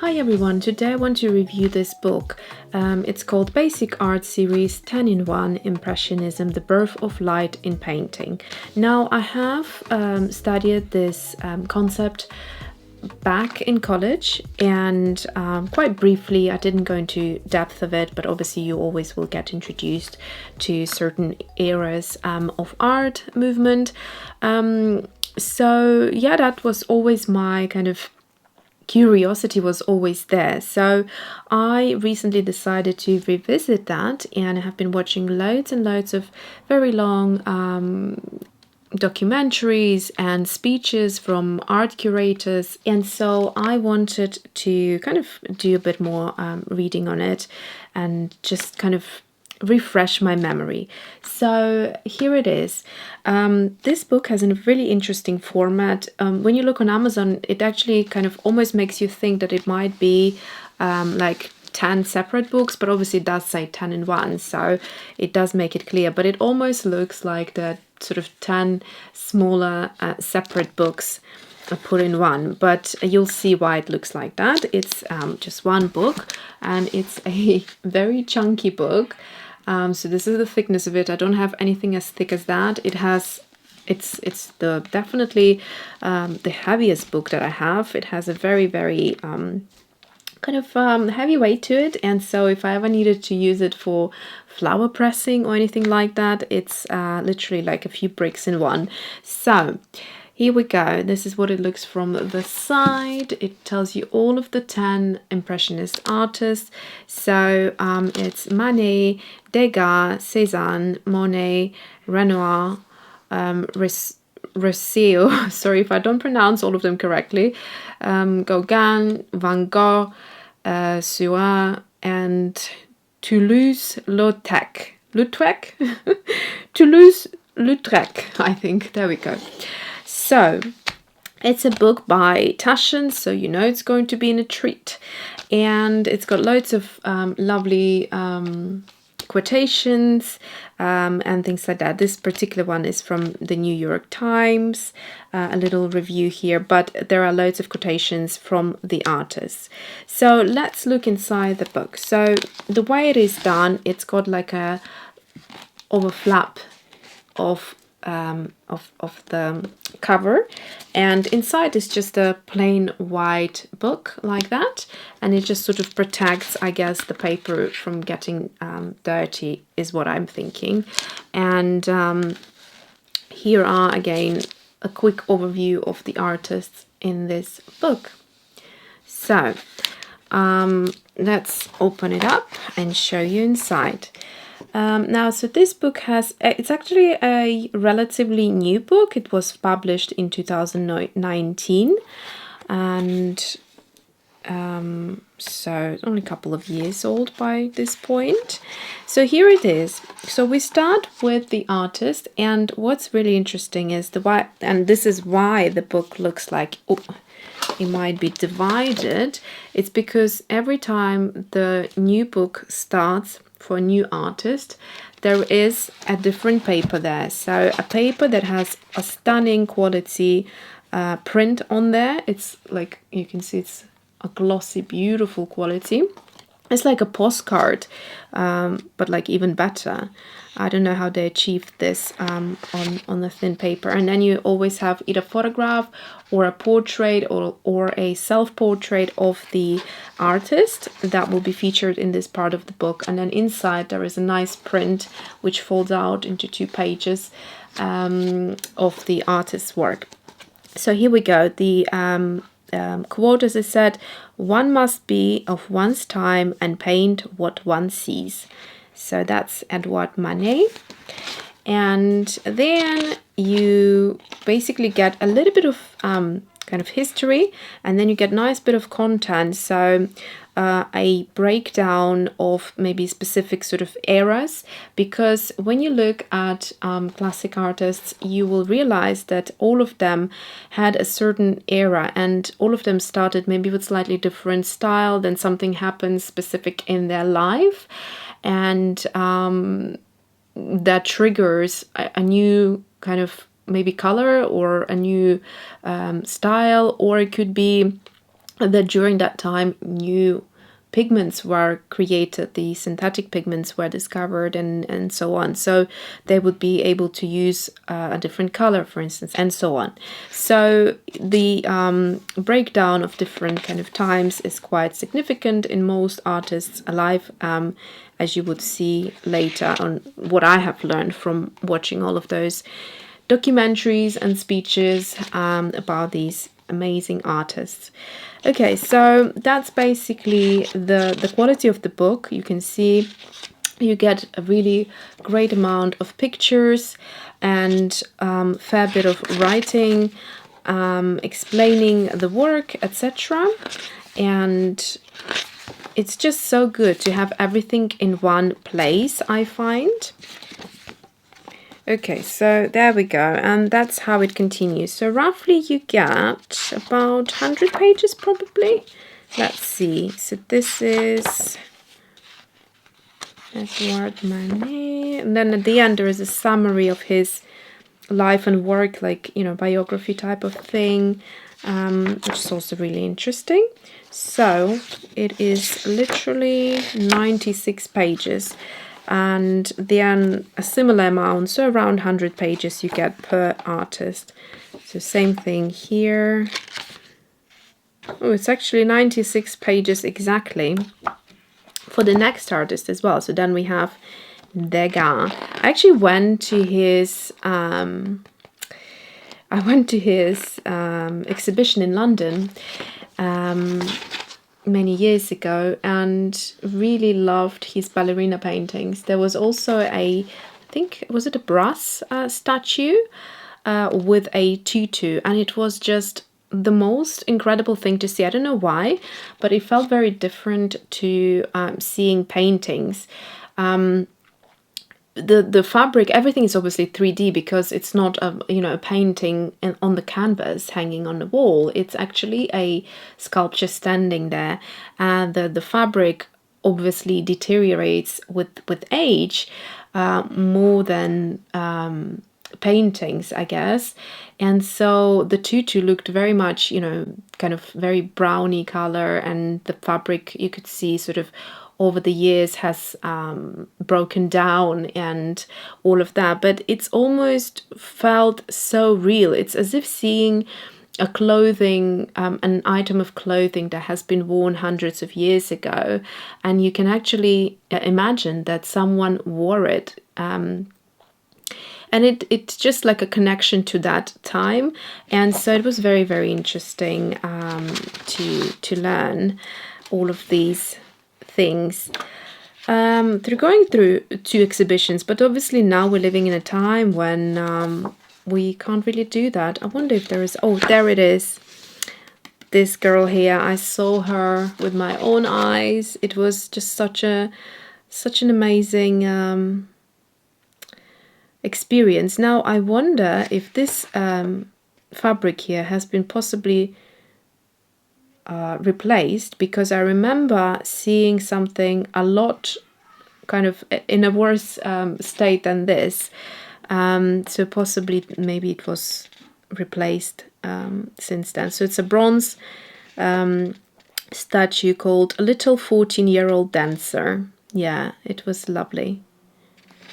Hi everyone, today I want to review this book. It's called Basic Art Series 10 in 1 Impressionism, The Birth of Light in Painting. Now I have studied this concept back in college and quite briefly. I didn't go into depth of it, but obviously you always will get introduced to certain eras of art movement. So yeah, that was always my kind of curiosity was always there. So I recently decided to revisit that, and I have been watching loads and loads of very long documentaries and speeches from art curators, and so I wanted to kind of do a bit more reading on it and just kind of refresh my memory. So here it is. This book has a really interesting format. When you look on Amazon, it actually kind of almost makes you think that it might be like 10 separate books, but obviously it does say 10 in 1, so it does make it clear, but it almost looks like the sort of 10 smaller separate books put in one, but you'll see why it looks like that. It's just one book, and it's a very chunky book. So this is the thickness of it. I don't have anything as thick as that. It's the definitely the heaviest book that I have. It has a very kind of heavy weight to it, and so if I ever needed to use it for flower pressing or anything like that, it's literally like a few bricks in one. So here we go. This is what it looks from the side. It tells you all of the 10 Impressionist artists. So it's Manet, Degas, Cézanne, Monet, Renoir, Rousseau, sorry if I don't pronounce all of them correctly, Gauguin, Van Gogh, Seurat, and Toulouse-Lautrec. Toulouse-Lautrec, I think. There we go. So it's a book by Taschen, so you know it's going to be in a treat. And it's got loads of lovely quotations and things like that. This particular one is from the New York Times, a little review here, but there are loads of quotations from the artists. So let's look inside the book. So the way it is done, it's got like a overflap of the cover, and inside is just a plain white book like that, and it just sort of protects, I guess, the paper from getting dirty is what I'm thinking. And here are again a quick overview of the artists in this book. So let's open it up and show you inside. Now, so this book it's actually a relatively new book. It was published in 2019, and so it's only a couple of years old by this point. So here it is. So we start with the artist, and what's really interesting is and this is why the book looks like it might be divided. It's because every time the new book starts for a new artist, there is a different paper there. So a paper that has a stunning quality print on there. It's like, you can see it's a glossy, beautiful quality. It's like a postcard, but like even better. I don't know how they achieved this on the thin paper. And then you always have either photograph or a portrait or a self-portrait of the artist that will be featured in this part of the book. And then inside there is a nice print which folds out into 2 pages of the artist's work. So here we go. The quote, as I said, "One must be of one's time and paint what one sees." So that's Edouard Manet. And then you basically get a little bit of kind of history, and then you get a nice bit of content. So a breakdown of maybe specific sort of eras, because when you look at classic artists, you will realize that all of them had a certain era, and all of them started maybe with slightly different style, then something happens specific in their life, and that triggers a new kind of maybe color or a new style, or it could be that during that time new pigments were created, the synthetic pigments were discovered, and so on. So they would be able to use a different color, for instance, and so on. So the breakdown of different kind of times is quite significant in most artists alive, as you would see later on what I have learned from watching all of those documentaries and speeches about these amazing artists. Okay, so that's basically the quality of the book. You can see you get a really great amount of pictures and fair bit of writing, explaining the work, etc. And it's just so good to have everything in one place, I find. Okay, so there we go, and that's how it continues. So roughly you get about 100 pages probably. Let's see. So this is Edouard Manet, and then at the end there is a summary of his life and work, like, you know, biography type of thing, which is also really interesting. So it is literally 96 pages. And then a similar amount, so around 100 pages you get per artist. So same thing here. Oh, it's actually 96 pages exactly for the next artist as well. So then we have Degas. I actually went to his exhibition in London many years ago, and really loved his ballerina paintings. There was also I think, was it a brass statue with a tutu, and it was just the most incredible thing to see. I don't know why, but it felt very different to seeing paintings. The fabric, everything is obviously 3D because it's not a painting on the canvas hanging on the wall. It's actually a sculpture standing there, and the fabric obviously deteriorates with age more than paintings, I guess. And so the tutu looked very much, kind of very browny color, and the fabric you could see sort of over the years has broken down and all of that, but it's almost felt so real. It's as if seeing a clothing, an item of clothing that has been worn hundreds of years ago, and you can actually imagine that someone wore it. And it's just like a connection to that time, and so it was very, very interesting to learn all of these things through going through 2 exhibitions. But obviously now we're living in a time when we can't really do that. I wonder if there is, oh, there it is, this girl here. I saw her with my own eyes. It was just such an amazing experience. Now I wonder if this fabric here has been possibly replaced, because I remember seeing something a lot kind of in a worse state than this. So possibly maybe it was replaced since then. So it's a bronze statue called A Little 14-Year-Old Dancer. Yeah, it was lovely.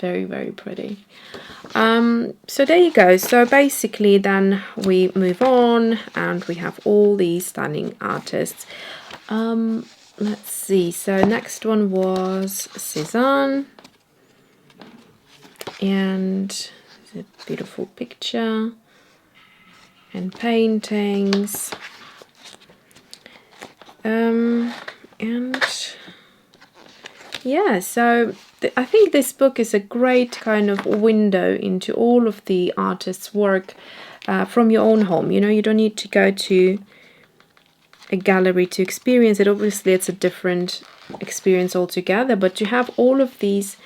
Very, very pretty. So there you go. So basically then we move on and we have all these stunning artists. Let's see. So next one was Cézanne, and a beautiful picture and paintings. And yeah, so I think this book is a great kind of window into all of the artists' work from your own home. You don't need to go to a gallery to experience it. Obviously, it's a different experience altogether, but to have all of these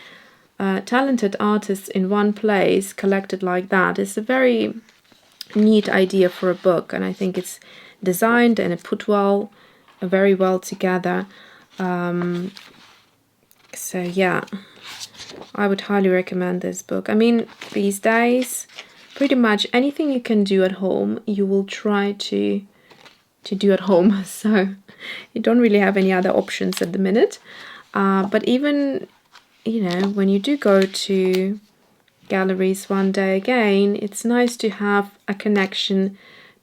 talented artists in one place collected like that is a very neat idea for a book, and I think it's designed and it put very well together. So yeah, I would highly recommend this book. I mean, these days, pretty much anything you can do at home, you will try to to do at home, so you don't really have any other options at the minute. But even, you know, when you do go to galleries one day again, it's nice to have a connection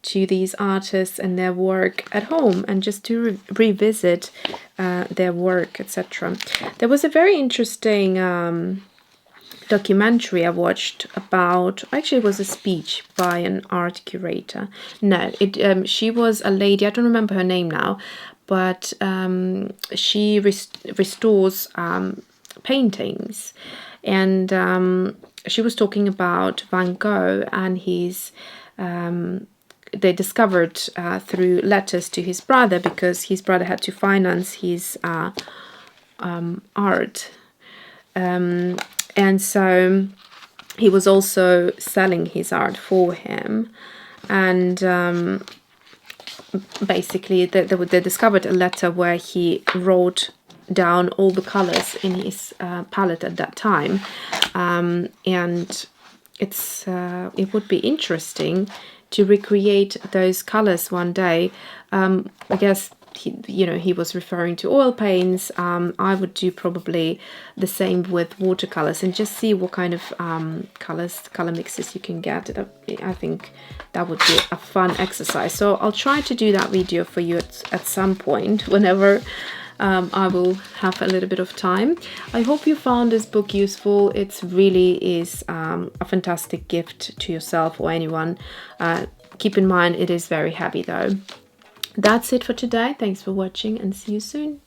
to these artists and their work at home, and just to revisit their work, etc. There was a very interesting documentary I watched about, actually it was a speech by an art curator. No, she was a lady, I don't remember her name now, but she restores paintings, and she was talking about Van Gogh and his they discovered through letters to his brother, because his brother had to finance his art, and so he was also selling his art for him, and basically they discovered a letter where he wrote down all the colors in his palette at that time, and it would be interesting to recreate those colors one day. I guess he was referring to oil paints. I would do probably the same with watercolors, and just see what kind of color mixes you can get. I think that would be a fun exercise. So I'll try to do that video for you at some point, whenever I will have a little bit of time. I hope you found this book useful. It really is a fantastic gift to yourself or anyone. Keep in mind, it is very heavy though. That's it for today. Thanks for watching, and see you soon.